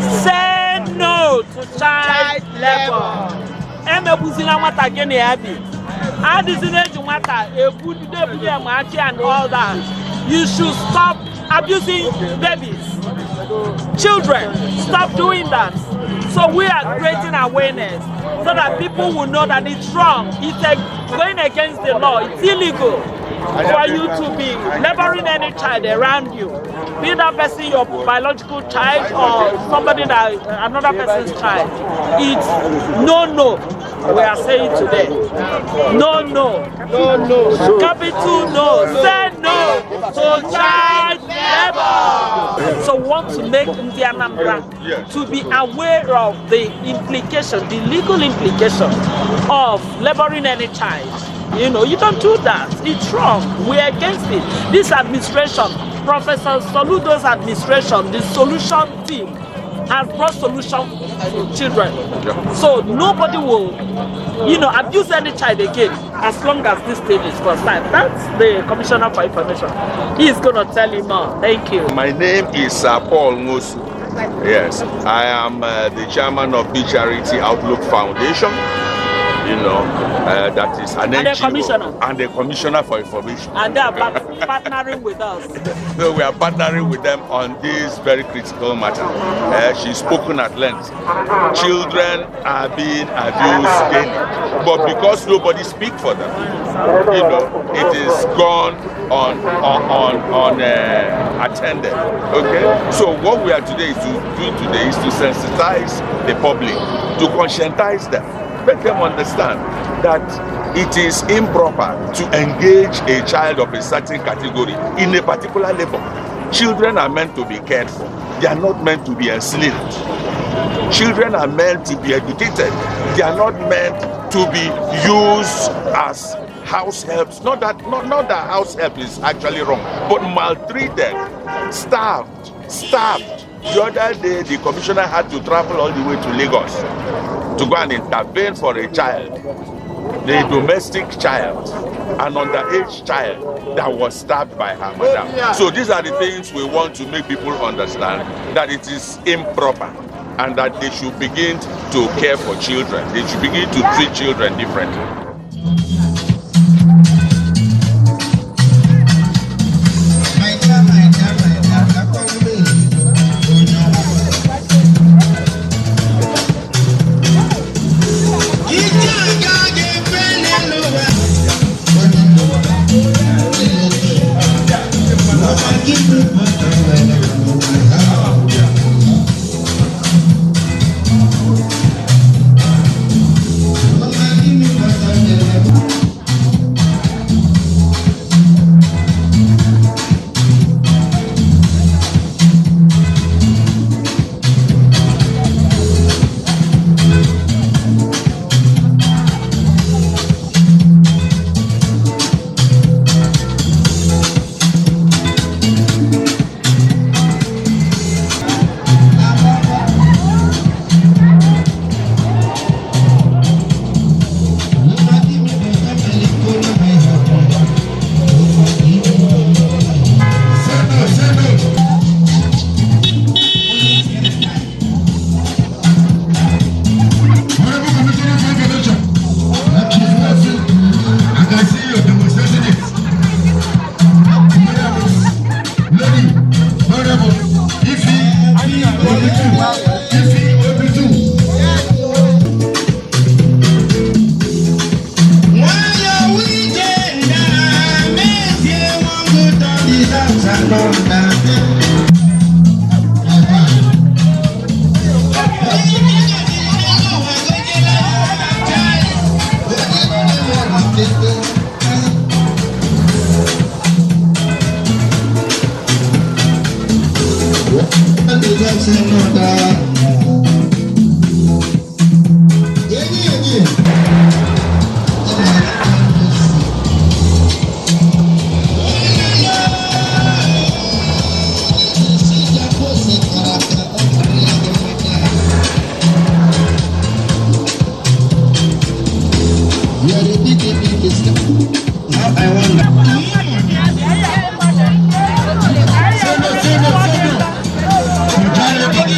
Say no to child labor. Emebuzina mata gene abi. Adizine mata ebudu and all that. You should stop abusing babies. Children, stop doing that. So we are creating awareness so that people will know that it's wrong. It's going against the law. It's illegal for you to be laboring any child around you. Be that person your biological child or somebody that another person's child. It's no. We are saying today. No. Capital no. Say no to child labor. So we want to make Anambra to be aware of the implication, the legal implication of laboring any child. You know, you don't do that. It's wrong. We're against it. This administration, Professor Soludo's administration, the solution team, has brought solution to children. So nobody will, abuse any child again as long as this stage is concerned. That's the Commissioner for Information. He is going to tell you more. Thank you. My name is Paul Ngosu. Yes, I am the chairman of BEECHARITY Outlook Foundation. That is an NGO and the Commissioner for Information. And they are partnering with us. So we are partnering with them on this very critical matter. She's spoken at length. Children are being abused daily, but because nobody speaks for them, it is gone unattended. Okay. So what we are doing today is to sensitize the public, to conscientize them. Make them understand that it is improper to engage a child of a certain category in a particular labor. Children are meant to be cared for. They are not meant to be enslaved. Children are meant to be educated. They are not meant to be used as house helps. Not that house help is actually wrong, but maltreated, starved. The other day, the commissioner had to travel all the way to Lagos to go and intervene for a child, the domestic child, an underage child that was stabbed by her mother. So these are the things we want to make people understand, that it is improper and that they should begin to care for children. They should begin to treat children differently.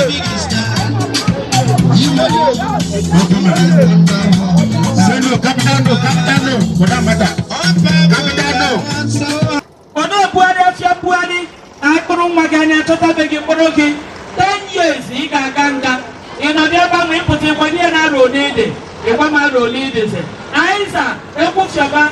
Big star. maganya chota begi morogi 10 years he ga ganga ina bia ba mu iputi kwani na ro nede e kwa ma ro nede se aisa e ku shaba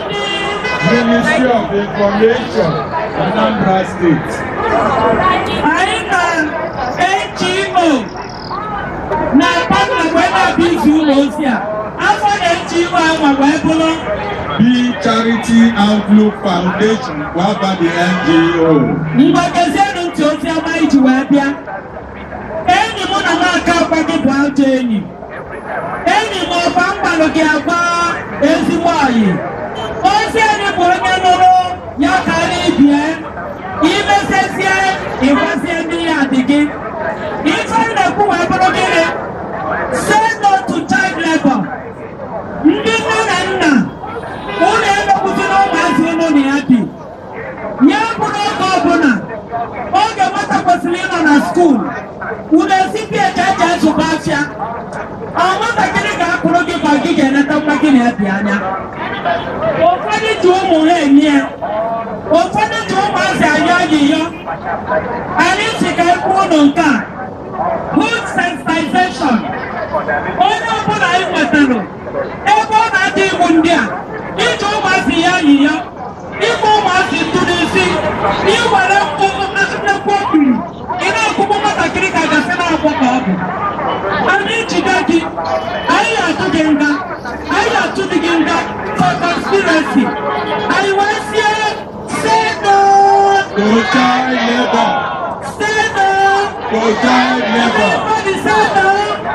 Ministry of Information, Anambra State. Na papa kwenda bizu losia. Afa NGO amagwebolo. BEECHARITY Outlook Foundation, waba the NGO. Mbagazenu ntosi amaiji wabia. Eni muna maka kwagi bwanje eni. Eni mo pamba logi agba ezimwayi. Osi eni mwonye noro ya kari bie. Ibe sesie, ifasi eni ya digi. Ifai na kuwa ebologi. Say no to child labor. Ndị nne na nna, ụlọ ebe kwụsịrị ụmụazị ụlọ na ya bi. Ya bụrụ oge ọbụla, oge nwata kwesịrị ịnọ na skuul, unu esipụ eji eji azụba afịa. Nwatakịrị ga-apụrụ gị ka gị ga-eneta nwa gị na ya bi anya. Ụfọdụ ji ụmụ ha enye ya. Ụfọdụ ji ụmụazị ayọ ayịyọ. Anyị si ka ekwu ụnụ nke a. Good sensitization. Onye ọbụla anyị nwetara ebe ọ na-adị igbu ndị a iji ụmụazị ya yi ya ịkpọ ụmụazị ntụ n'isi iwere nnekwu okiri ị na-akwụkwọ nwatakịrị ka gasị na-akwọ ka ọ bụ anyị jide gị anyị atụ gị nga anyị atụ dị gị nga for conspiracy anyị wee sie say no To child labor. say no To child labor. everybody say no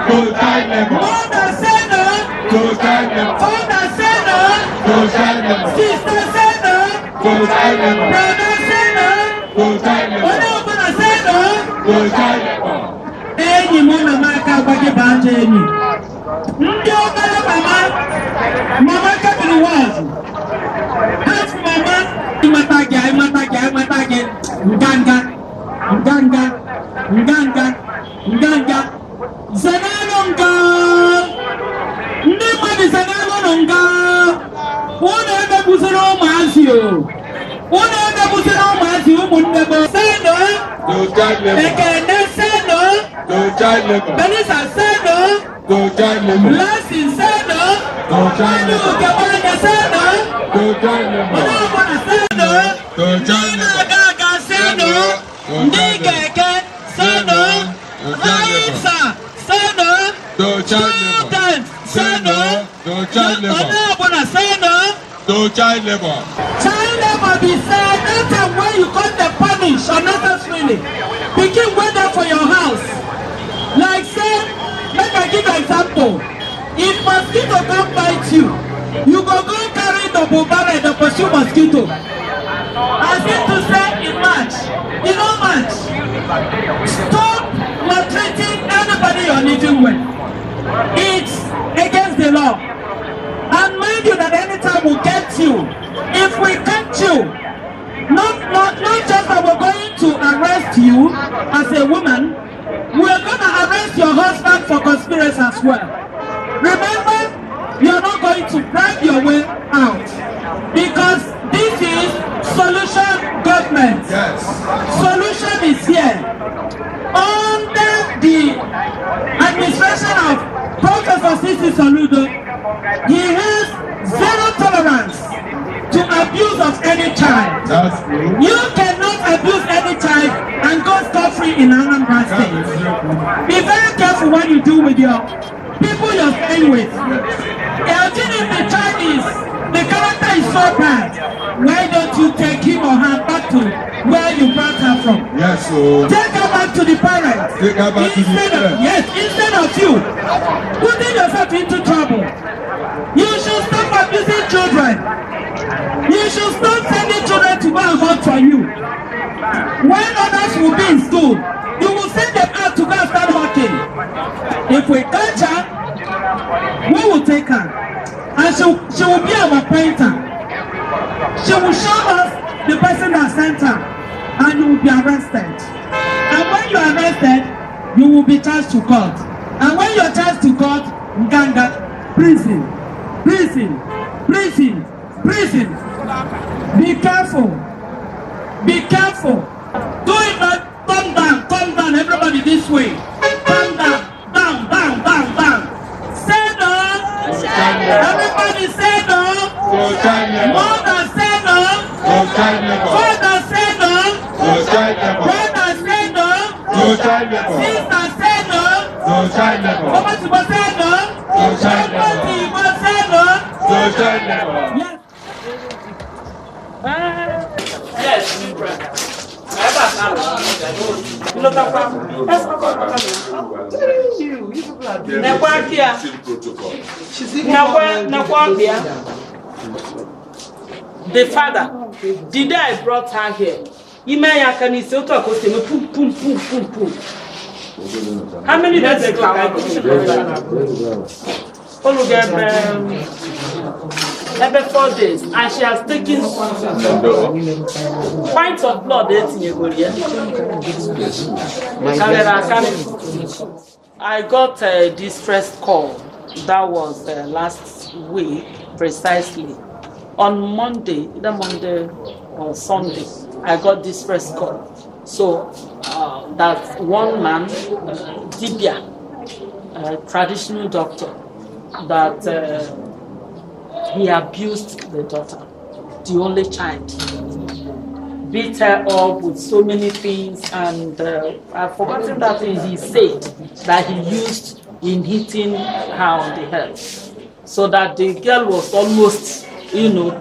To child labor. mother say no To child labor. father say no To child labor. sister say no To child labor. brother say no To child labor. onye ọbụla say no To child labor. enyi m na m aka agwa gị bụ ajọ enyi ndị obere mama kebiri wọzụ half mama ịmata gị nganga zenanụ nga ndị mmadụ zenanụ nga ụlọ emegbuziri ụmụazị ụlọ emegbuziri ụmụazị ụmụnne m seno To child labor. ekene seno To child labor. Melissa seno To child labor. Blessing seno To child Manu labor. Kewanya seno To child labor. Ọlọ́ọ̀bọ̀nà seno To child Ndị labor. na-aga seno Ndị keke seno Aisa seno To child labor. Students seno To child labor. Ọlọ́ọ̀bọ̀nà seno To child labor. Child labor be said anytime when you got the punish unnecessarily. Pikin wait there for your house. Like say, make I give example, if mosquito come bite you, you go carry double barrel and pursue mosquito. As if to say it match, you know match. Stop maltreating anybody you're living with. It's against the law. And mind you that anytime we get you, if we catch you, not just that we're going to arrest you as a woman, we're going to arrest your husband for conspiracy as well. Remember, you're not going to bribe your way out, because this is solution government. Yes. Solution is here. Under the administration of Professor Sisi Soludo, he has zero tolerance to abuse of any child. That's true. You cannot abuse any child and go scot-free in Anambra State. Be very careful what you do with your people you're staying with. If the child is, the character is so bad, why don't you take him or her back to where you brought her from? Yes, so. Take her back to the parents. Take her back to the parents. Yes, instead of you putting yourself into trouble. You should stop abusing children. You should stop sending children to go and work for you. When others will be in school, you will send them out to go and start working. If we catch her, we will take her. And she will be our painter. She will show us the person that sent her. And you will be arrested. And when you are arrested, you will be charged to court. And when you are charged to court, Nganga, prison. Prison. Prison. Prison. Be careful. Be careful. Do it not. Come down, everybody this way. Come down. Say no. Everybody say no. Mother say no. Father say no. Brother say no. Sister say no. Mama Tibo say no. Mama say no. Yes, brother. The father, the day I brought her here, how many days ago? Every 4 days, and she has taken pints of blood. I got a distress call. That was last week, precisely. On Monday, either Monday or Sunday, I got distress call. So that one man, Dibia, a traditional doctor, that he abused the daughter, the only child, beat her up with so many things, and I've forgotten that thing he said that he used in hitting her on the head, so that the girl was almost,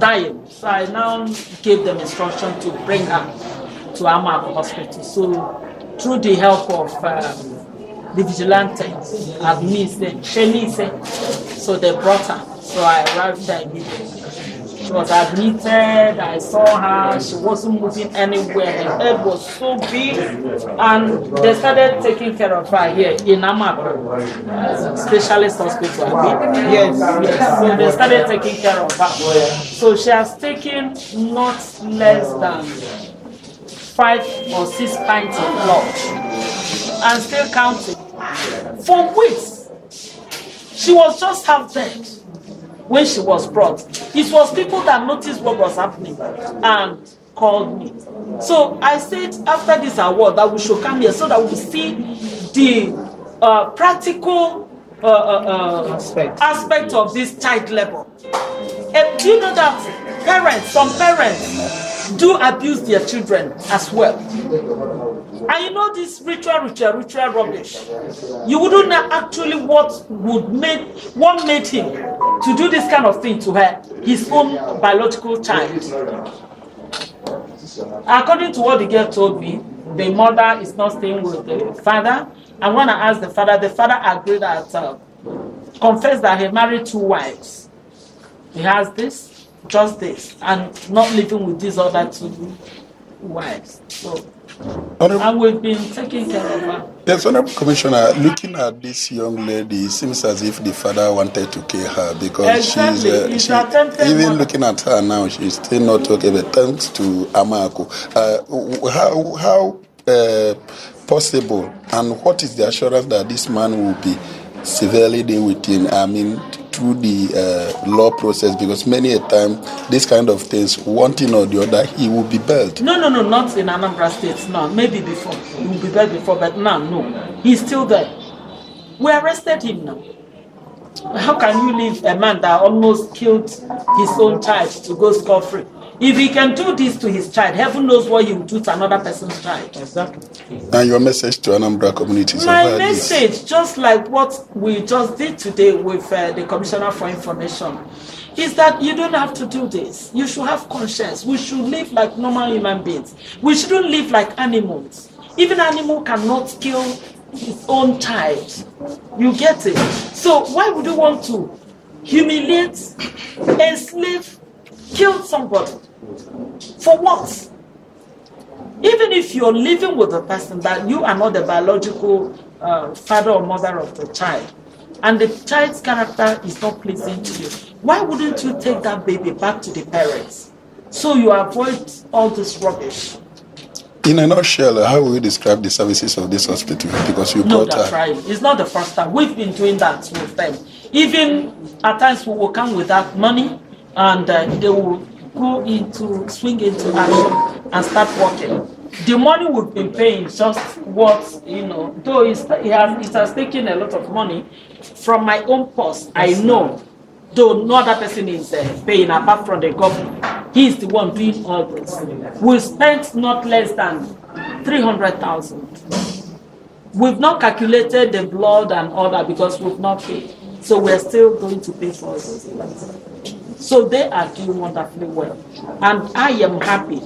dying. So I now gave them instruction to bring her to Amab Hospital. So through the help of the vigilantes, so they brought her. So I arrived there immediately. She was admitted, I saw her, she wasn't moving anywhere, her head was so big, and they started taking care of her here in Anambra, specialist hospital. Yes. So they started taking care of her. So she has taken not less than 5 or 6 pints of blood, and still counting. For weeks, she was just half dead. When she was brought, it was people that noticed what was happening and called me. So I said after this award that we should come here so that we see the practical aspect of this child labor. And do you know that some parents do abuse their children as well? And you know this ritual rubbish. You wouldn't know actually what made him to do this kind of thing to her, his own biological child. According to what the girl told me, the mother is not staying with the father. And when I asked the father agreed that confessed that he married 2 wives. He has this, just this, and not living with these other 2 wives. So, and we've been taking care of her. Yes, Honorable Commissioner, looking at this young lady, it seems as if the father wanted to kill her because Exactly. she's even looking at her now, she's still not okay. But thanks to Amako, how possible and what is the assurance that this man will be severely dealt with him? I mean, through the law process, because many a time this kind of things, one thing or the other, he will be bailed. No, not in Anambra State. No, maybe before he will be bailed before, but now no, he's still there. We arrested him now. How can you leave a man that almost killed his own child to go scot-free? If he can do this to his child, heaven knows what he will do to another person's child. Exactly. And your message to Anambra communities? My message, just like what we just did today with the Commissioner for Information, is that you don't have to do this. You should have conscience. We should live like normal human beings. We shouldn't live like animals. Even an animal cannot kill his own child. You get it? So why would you want to humiliate, enslave, kill somebody? For what? Even if you're living with a person that you are not the biological father or mother of the child, and the child's character is not pleasing to you, why wouldn't you take that baby back to the parents so you avoid all this rubbish? In a nutshell, how will you describe the services of this hospital? Because you No, brought that's right. It's not the first time. We've been doing that with them. Even at times we will come with that money and they will swing into action and start working. The money we've been paying is just what, though it has taken a lot of money from my own purse. I know, though no other person is paying apart from the government. He's the one doing all this. We spent not less than 300,000. We've not calculated the blood and all that because we've not paid. So we're still going to pay for those things. So they are doing wonderfully well. And I am happy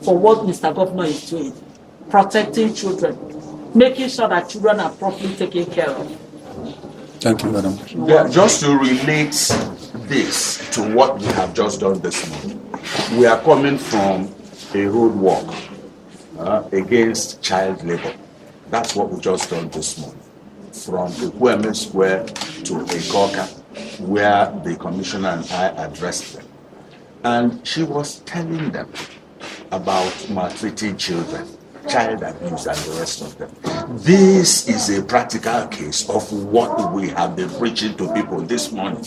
for what Mr. Governor is doing. Protecting children. Making sure that children are properly taken care of. Thank you, madam. Yeah, just to relate this to what we have just done this morning. We are coming from a road walk against child labor. That's what we just done this morning. From the Kweme Square to Ekoka, where the commissioner and I addressed them. And she was telling them about maltreating children, child abuse, and the rest of them. This is a practical case of what we have been preaching to people this morning.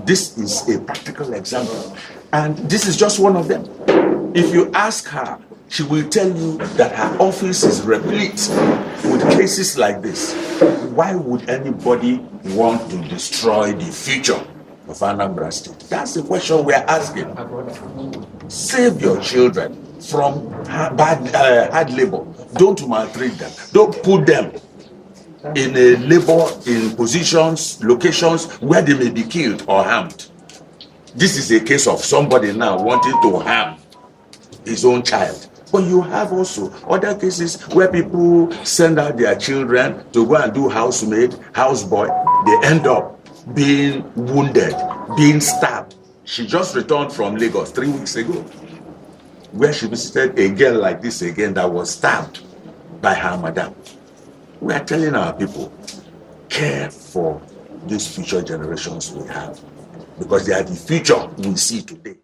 This is a practical example. And this is just one of them. If you ask her, she will tell you that her office is replete with cases like this. Why would anybody want to destroy the future of Anambra State? That's the question we're asking. Save your children from hard labor. Don't maltreat them. Don't put them in a labor, in positions, locations where they may be killed or harmed. This is a case of somebody now wanting to harm his own child. But you have also other cases where people send out their children to go and do housemaid, houseboy. They end up being wounded, being stabbed. She just returned from Lagos 3 weeks ago, where she visited a girl like this again that was stabbed by her madam. We are telling our people, care for these future generations we have, because they are the future we see today.